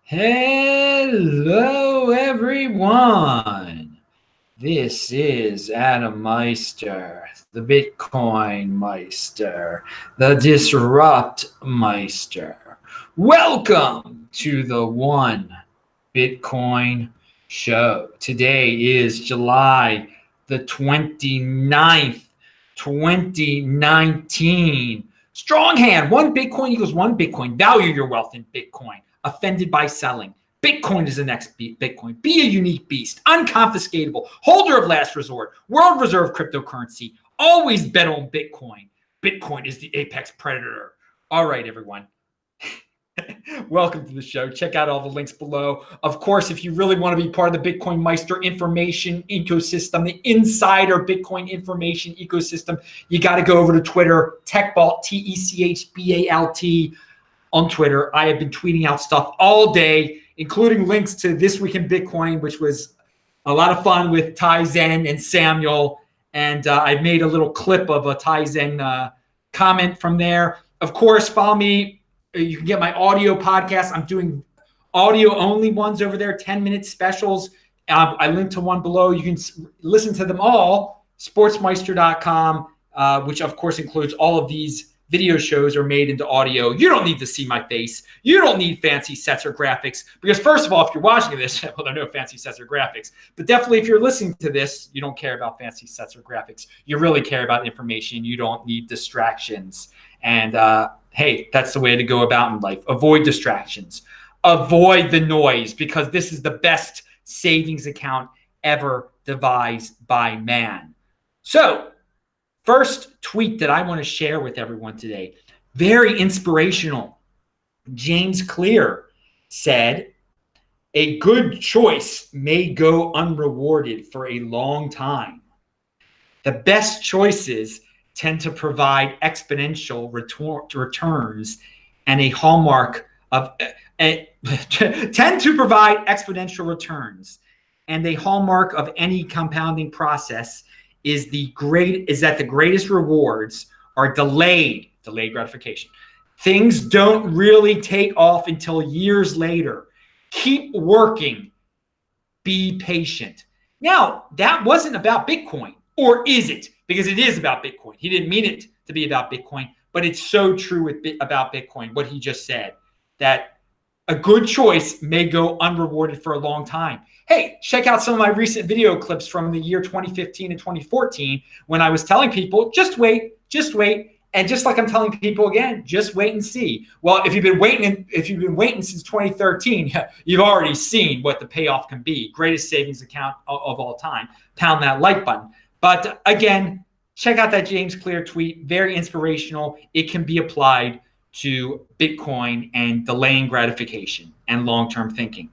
Hello, everyone. This is Adam Meister, the Bitcoin Meister, the Disrupt Meister. Welcome to the One Bitcoin Show. Today is July the 29th, 2019. Strong hand. One Bitcoin equals one Bitcoin. Value your wealth in Bitcoin. Offended by selling. Bitcoin is the next Bitcoin. Be a unique beast, unconfiscatable, holder of last resort, world reserve cryptocurrency. Always bet on Bitcoin. Bitcoin is the apex predator. All right, everyone. Welcome to the show. Check out all the links below. Of course, if you really want to be part of the Bitcoin Meister information ecosystem, the insider Bitcoin information ecosystem, you got to go over to Twitter, TechBalt, TechBalt on Twitter. I have been tweeting out stuff all day, including links to This Week in Bitcoin, which was a lot of fun with Tai Zen and Samuel. And I made a little clip of a Tai Zen comment from there. Of course, follow me. You can get my audio podcast. I'm doing audio only ones over there, 10-minute specials. I linked to one below. You can listen to them all, sportsmeister.com, which of course includes all of these video shows are made into audio. You don't need to see my face. You don't need fancy sets or graphics because first of all, if you're watching this, well, there are no fancy sets or graphics. But definitely if you're listening to this, you don't care about fancy sets or graphics. You really care about information. You don't need distractions. And hey, that's the way to go about in life. Avoid distractions. Avoid the noise because this is the best savings account ever devised by man. So, first tweet that I want to share with everyone today, very inspirational. James Clear said, "A good choice may go unrewarded for a long time. The best choices tend to provide exponential returns and a hallmark of tend to provide exponential returns, and a hallmark of any compounding process is that the greatest rewards are delayed gratification. Things don't really take off until years later. Keep working. Be patient." Now, that wasn't about Bitcoin, or is it? Because it is about Bitcoin. He didn't mean it to be about Bitcoin, but it's so true about Bitcoin, what he just said, that a good choice may go unrewarded for a long time. Hey, check out some of my recent video clips from the year 2015 and 2014 when I was telling people, just wait. And just like I'm telling people again, just wait and see. Well, if you've been waiting since 2013, you've already seen what the payoff can be. Greatest savings account of all time. Pound that like button. But again, check out that James Clear tweet. Very inspirational. It can be applied to Bitcoin and delaying gratification and long-term thinking.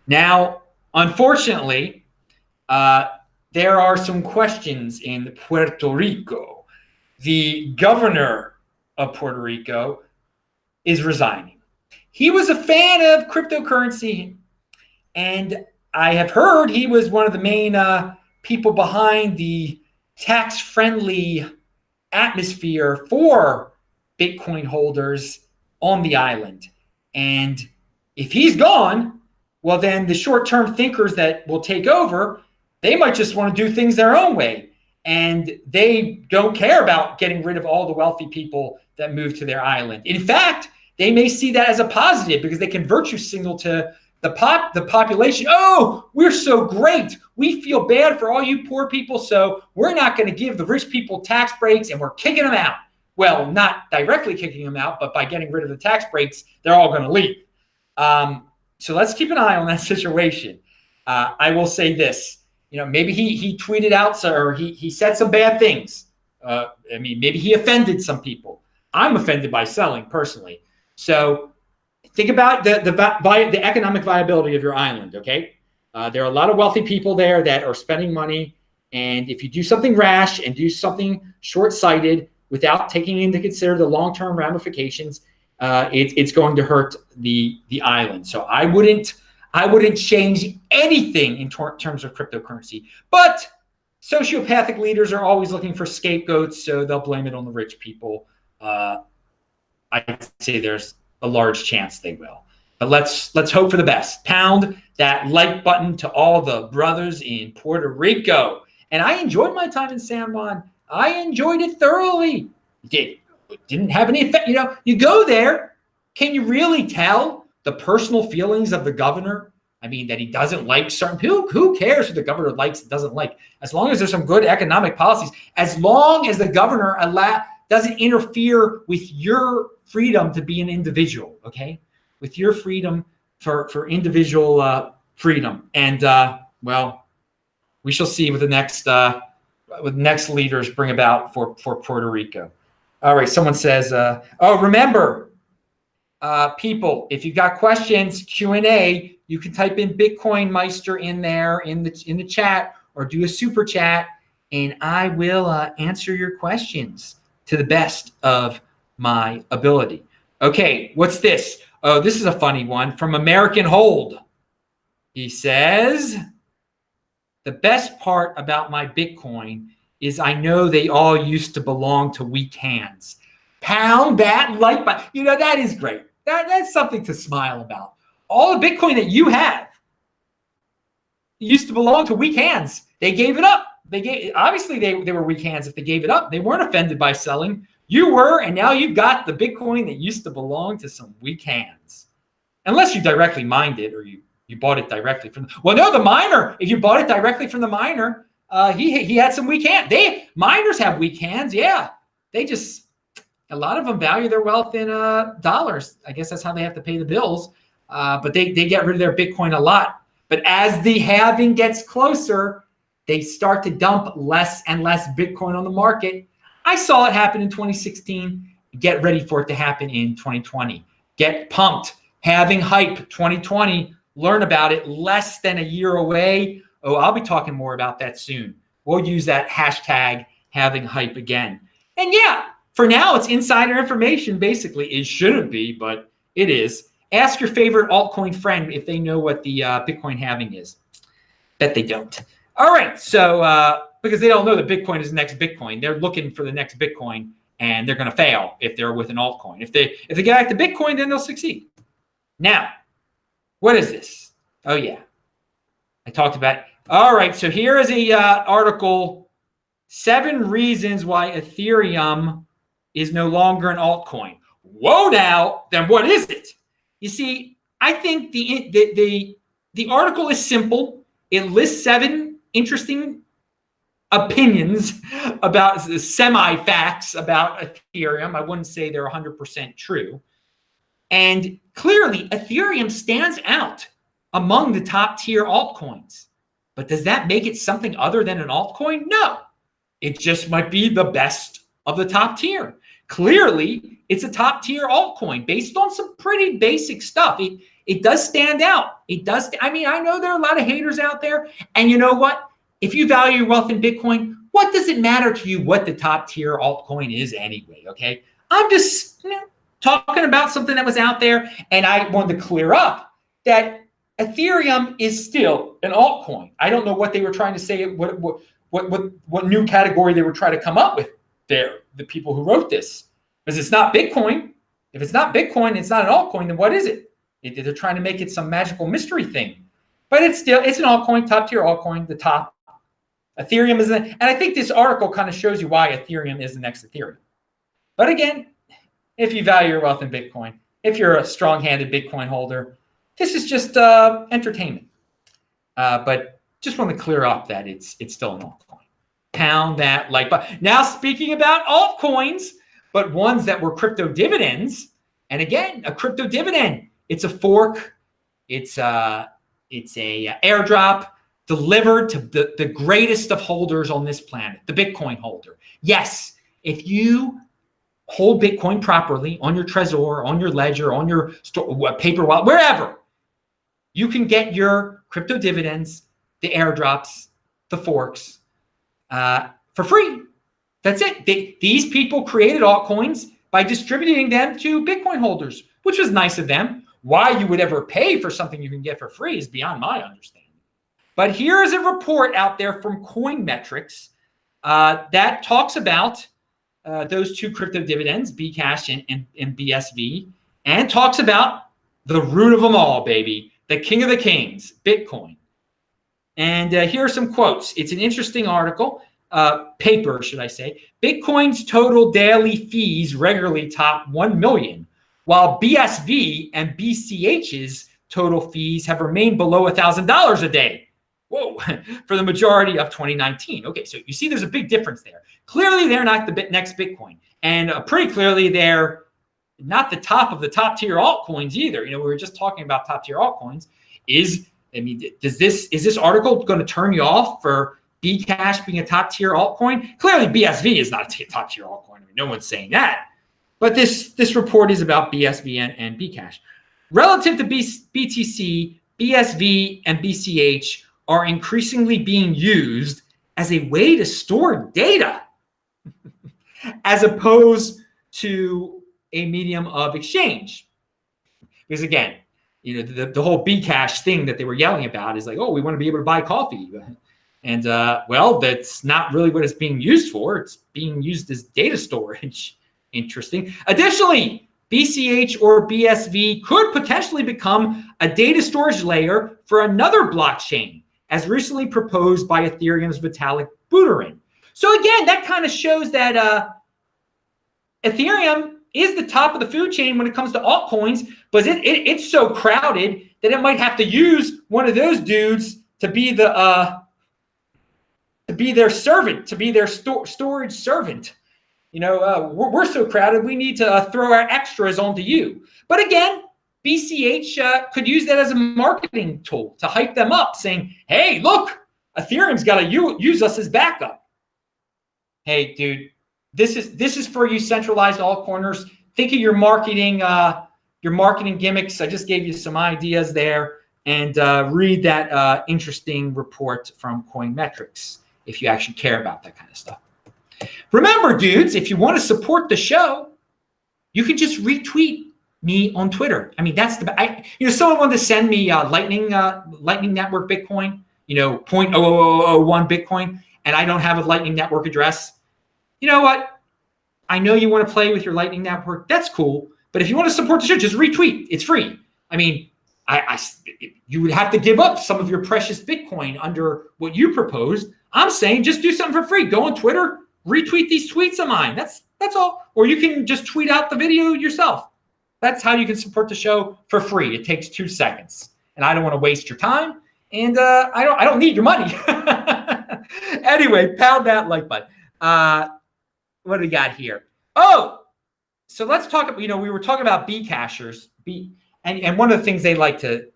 Now, unfortunately, there are some questions in Puerto Rico. The governor of Puerto Rico is resigning. He was a fan of cryptocurrency, and I have heard he was one of the main people behind the tax-friendly atmosphere for Bitcoin holders on the island. And if he's gone, well, then the short-term thinkers that will take over, they might just want to do things their own way. And they don't care about getting rid of all the wealthy people that move to their island. In fact, they may see that as a positive because they can virtue signal to the population. Oh, we're so great. We feel bad for all you poor people, so we're not going to give the rich people tax breaks and we're kicking them out. Well, not directly kicking them out, but by getting rid of the tax breaks, they're all going to leave. So let's keep an eye on that situation. I will say this. Maybe he tweeted out or he said some bad things. Maybe he offended some people. I'm offended by selling personally. So think about the economic viability of your island, okay? There are a lot of wealthy people there that are spending money. And if you do something rash and do something short-sighted without taking into consider the long-term ramifications, it's going to hurt the island. So I wouldn't change anything in terms of cryptocurrency. But sociopathic leaders are always looking for scapegoats, so they'll blame it on the rich people. I'd say there's a large chance they will. But let's hope for the best. Pound that like button to all the brothers in Puerto Rico. And I enjoyed my time in San Juan. I enjoyed it thoroughly. Didn't have any effect. You go there. Can you really tell the personal feelings of the governor? I mean, that he doesn't like certain people. Who cares who the governor likes and doesn't like? As long as there's some good economic policies, as long as the governor doesn't interfere with your freedom to be an individual, okay? With your freedom for individual freedom. And well, we shall see what the next leaders bring about for Puerto Rico. All right, someone says, oh, remember, people, if you've got questions, Q&A, you can type in Bitcoin Meister in there in the chat, or do a super chat, and I will answer your questions to the best of my ability. Okay, what's this? Oh, this is a funny one from American Hold. He says, the best part about my Bitcoin is I know they all used to belong to weak hands. Pound that like button. That is great. That's something to smile about. All the Bitcoin that you have used to belong to weak hands. They gave it up. Obviously they were weak hands if they gave it up. They weren't offended by selling. You were, and now you've got the Bitcoin that used to belong to some weak hands. Unless you directly mined it, or you bought it directly from the miner. If you bought it directly from the miner, he had some weak hands. Miners have weak hands, yeah. A lot of them value their wealth in dollars. I guess that's how they have to pay the bills. But they get rid of their Bitcoin a lot. But as the halving gets closer, they start to dump less and less Bitcoin on the market. I saw it happen in 2016. Get ready for it to happen in 2020. Get pumped. Halving hype 2020. Learn about it. Less than a year away. Oh, I'll be talking more about that soon. We'll use that hashtag halving hype again. And yeah, for now, it's insider information, basically. It shouldn't be, but it is. Ask your favorite altcoin friend if they know what the Bitcoin halving is. Bet they don't. All right, so because they don't know that Bitcoin is the next Bitcoin. They're looking for the next Bitcoin, and they're going to fail if they're with an altcoin. If they get back to Bitcoin, then they'll succeed. Now, what is this? Oh, yeah. I talked about it. All right, so here is a article, 7 reasons why Ethereum is no longer an altcoin. Whoa, now, then what is it? You see, I think the article is simple. It lists 7 interesting opinions about semi-facts about Ethereum. I wouldn't say they're 100% true. And clearly, Ethereum stands out among the top tier altcoins. But does that make it something other than an altcoin? No. It just might be the best of the top tier. Clearly, it's a top tier altcoin based on some pretty basic stuff. It does stand out. It does. I mean, I know there are a lot of haters out there. And you know what? If you value your wealth in Bitcoin, what does it matter to you what the top tier altcoin is anyway? Okay. I'm just talking about something that was out there. And I wanted to clear up that Ethereum is still an altcoin. I don't know what they were trying to say, what new category they were trying to come up with there, the people who wrote this. Because it's not Bitcoin. If it's not Bitcoin, it's not an altcoin, then what is it? They're trying to make it some magical mystery thing. But it's an altcoin, top tier altcoin, the top. Ethereum is, and I think this article kind of shows you why Ethereum is the next Ethereum. But again, if you value your wealth in Bitcoin, if you're a strong-handed Bitcoin holder, this is just entertainment. But just want to clear up that it's still an altcoin. Pound that like button. Now, speaking about altcoins, but ones that were crypto dividends. And again, a crypto dividend. It's a fork. It's a airdrop delivered to the greatest of holders on this planet, the Bitcoin holder. Yes, if you hold Bitcoin properly on your Trezor, on your ledger, on your paper wallet, wherever, you can get your crypto dividends, the airdrops, the forks for free. That's it. These people created altcoins by distributing them to Bitcoin holders, which was nice of them. Why you would ever pay for something you can get for free is beyond my understanding. But here is a report out there from Coinmetrics that talks about those 2 crypto dividends, Bcash and BSV, and talks about the root of them all, baby. The king of the kings, Bitcoin. And here are some quotes. It's an interesting article, paper, should I say. Bitcoin's total daily fees regularly top 1 million, while BSV and BCH's total fees have remained below $1,000 a day. Whoa, for the majority of 2019. Okay, so you see there's a big difference there. Clearly, they're not the next Bitcoin. And pretty clearly, they're not the top of the top tier altcoins either. We were just talking about top tier altcoins. Is this article going to turn you off for Bcash being a top tier altcoin? Clearly, BSV is not a top tier altcoin. No one's saying that. But this report is about BSV and Bcash. Relative to BTC, BSV, and BCH are increasingly being used as a way to store data as opposed to a medium of exchange. Because again, the whole Bcash thing that they were yelling about is like, oh, we want to be able to buy coffee. And well, that's not really what it's being used for. It's being used as data storage. Interesting. Additionally, BCH or BSV could potentially become a data storage layer for another blockchain, as recently proposed by Ethereum's Vitalik Buterin. So again, that kind of shows that Ethereum is the top of the food chain when it comes to altcoins, but it's so crowded that it might have to use one of those dudes to be their servant, to be their storage servant. We're so crowded, we need to throw our extras onto you. But again, BCH could use that as a marketing tool to hype them up, saying, hey, look, Ethereum's got to use us as backup. Hey, dude, this is for you centralized altcoiners. Think of your marketing gimmicks. I just gave you some ideas there. And read that interesting report from Coinmetrics if you actually care about that kind of stuff. Remember, dudes, if you want to support the show, you can just retweet me on Twitter. I mean, that's someone wanted to send me Lightning Network Bitcoin, 0.00001 Bitcoin, and I don't have a Lightning Network address. You know what? I know you want to play with your Lightning Network. That's cool. But if you want to support the show, just retweet. It's free. I mean, you would have to give up some of your precious Bitcoin under what you proposed. I'm saying just do something for free. Go on Twitter, retweet these tweets of mine. That's all. Or you can just tweet out the video yourself. That's how you can support the show for free. It takes 2 seconds. And I don't want to waste your time. And I don't need your money. Anyway, pound that like button. What do we got here? Oh, so let's talk about, we were talking about Bcashers. And one of the things they like to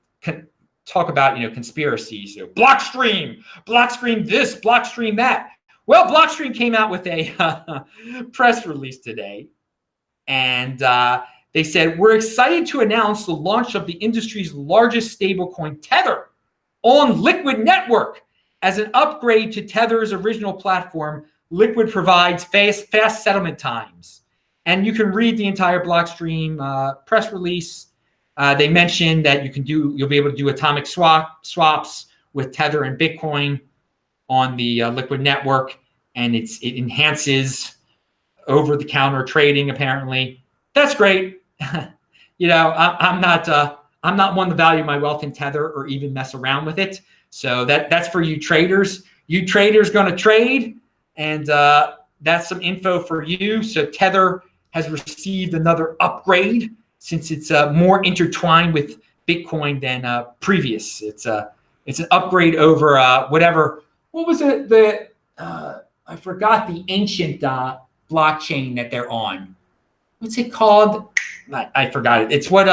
talk about, conspiracies, Blockstream this, Blockstream that. Well, Blockstream came out with a press release today, and they said, we're excited to announce the launch of the industry's largest stablecoin, Tether, on Liquid Network. As an upgrade to Tether's original platform, Liquid provides fast settlement times. And you can read the entire Blockstream press release. They mentioned that you'll be able to do atomic swaps with Tether and Bitcoin on the Liquid network, and it enhances over-the-counter trading. Apparently, that's great. I'm not one to value my wealth in Tether or even mess around with it. So that's for you traders. You traders going to trade, and that's some info for you. So Tether has received another upgrade since it's more intertwined with Bitcoin than previous. It's an upgrade over whatever. What was it? I forgot the ancient blockchain that they're on. What's it called? I forgot it. It's what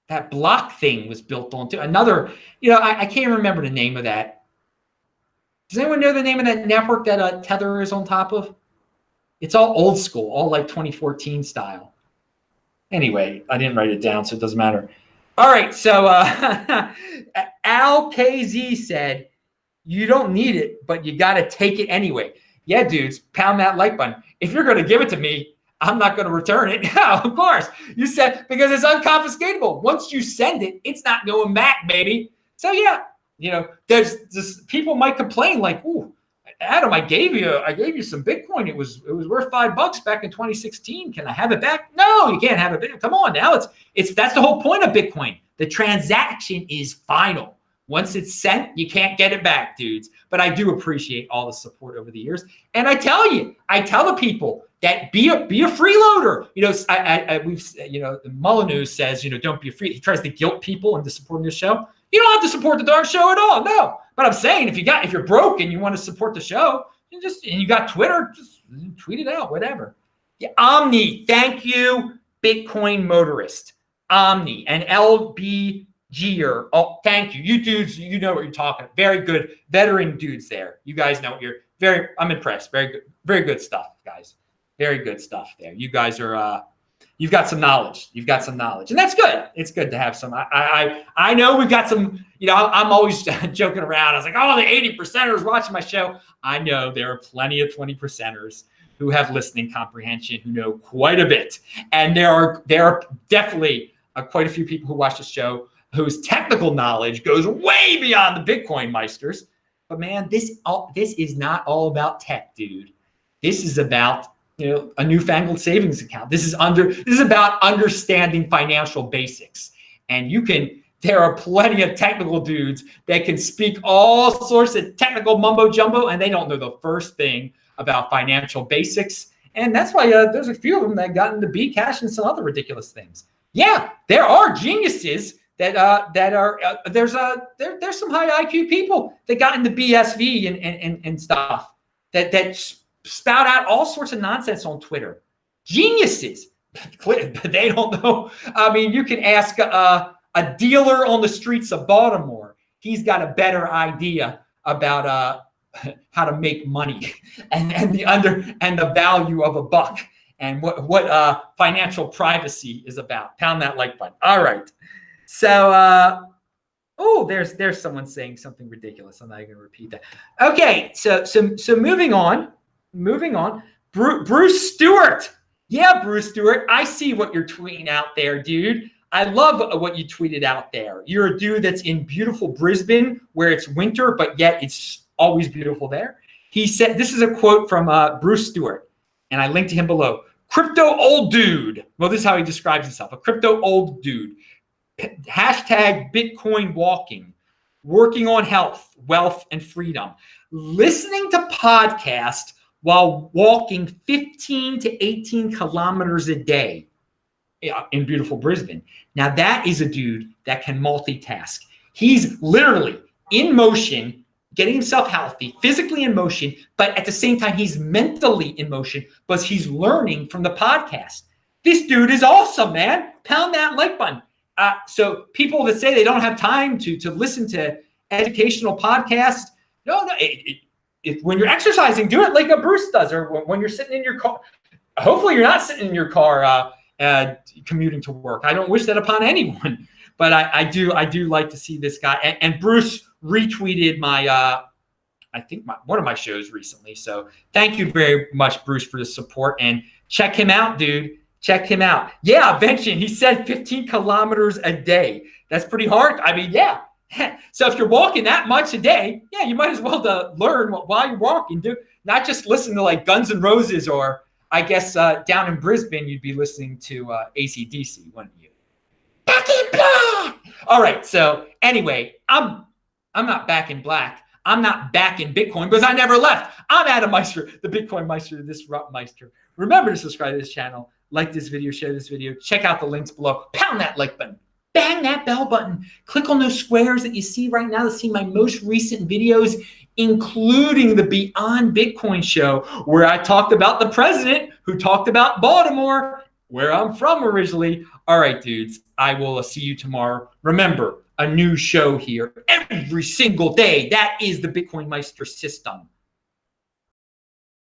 that block thing was built onto. Another, I can't remember the name of that. Does anyone know the name of that network that Tether is on top of? It's all old school, all like 2014 style. Anyway, I didn't write it down, so it doesn't matter. All right, so Al KZ said, you don't need it, but you got to take it anyway. Yeah, dudes, pound that like button. If you're going to give it to me, I'm not going to return it. No, of course. You said, because it's unconfiscatable. Once you send it, it's not going back, baby. So yeah, there's just people might complain like, ooh, Adam, I gave you some Bitcoin. It was worth $5 back in 2016. Can I have it back? No, you can't have it back. Come on now. That's the whole point of Bitcoin. The transaction is final. Once it's sent, you can't get it back, dudes. But I do appreciate all the support over the years. And I tell the people that be a freeloader. Molyneux says, don't be afraid. He tries to guilt people into supporting this show. You don't have to support the darn show at all. No. But I'm saying if you're broke and you want to support the show, and you got Twitter, just tweet it out, whatever. Yeah, Omni, thank you, Bitcoin motorist. Omni and LBGer. Oh, thank you. You dudes, you know what you're talking about. Very good veteran dudes there. You guys know what I'm impressed. Very good stuff, guys. Very good stuff there. You guys are you've got some knowledge. And that's good. It's good to have some. I know we've got some, I'm always joking around. I was like, oh, the 80%ers watching my show. I know there are plenty of 20%ers who have listening comprehension, who know quite a bit. And there are definitely quite a few people who watch the show whose technical knowledge goes way beyond the Bitcoin meisters. But man, this is not all about tech, dude. This is about a newfangled savings account. This is about understanding financial basics. And there are plenty of technical dudes that can speak all sorts of technical mumbo jumbo, and they don't know the first thing about financial basics. And that's why there's a few of them that got into Bcash and some other ridiculous things. Yeah, there are geniuses that are there's some high IQ people that got into BSV and stuff that spout out all sorts of nonsense on Twitter. Geniuses, but they don't know. I mean, you can ask a dealer on the streets of Baltimore. He's got a better idea about how to make money and the value of a buck and what financial privacy is about. Pound that like button. All right. So there's someone saying something ridiculous. I'm not going to repeat that. Okay, so moving on. Bruce Stewart. Yeah, Bruce Stewart. I see what you're tweeting out there, dude. I love what you tweeted out there. You're a dude that's in beautiful Brisbane where it's winter, but yet it's always beautiful there. He said, this is a quote from Bruce Stewart, and I linked to him below. Crypto old dude. Well, this is how he describes himself. A crypto old dude. Hashtag Bitcoin walking. Working on health, wealth, and freedom. Listening to podcasts while walking 15 to 18 kilometers a day in beautiful Brisbane. Now, that is a dude that can multitask. He's literally in motion, getting himself healthy, physically in motion, but at the same time, he's mentally in motion because he's learning from the podcast. This dude is awesome, man. Pound that like button. So people that say they don't have time to listen to educational podcasts, no, when you're exercising, do it like a Bruce does, or when you're sitting in your car. Hopefully you're not sitting in your car commuting to work. I don't wish that upon anyone, but I do like to see this guy. And Bruce retweeted one of my shows recently. So thank you very much, Bruce, for the support, and check him out, dude. Check him out. Yeah, Benjamin, he said 15 kilometers a day. That's pretty hard. I mean, yeah. So if you're walking that much a day, yeah, you might as well learn while you're walking, dude. Not just listen to like Guns N' Roses, or I guess down in Brisbane, you'd be listening to AC/DC, wouldn't you? Back in black. All right. So anyway, I'm not back in black. I'm not back in Bitcoin because I never left. I'm Adam Meister, the Bitcoin Meister, the Disrupt Meister. Remember to subscribe to this channel, like this video, share this video, check out the links below, pound that like button. Bang that bell button. Click on those squares that you see right now to see my most recent videos, including the Beyond Bitcoin show, where I talked about the president who talked about Baltimore, where I'm from originally. All right, dudes, I will see you tomorrow. Remember, a new show here every single day. That is the Bitcoin Meister system.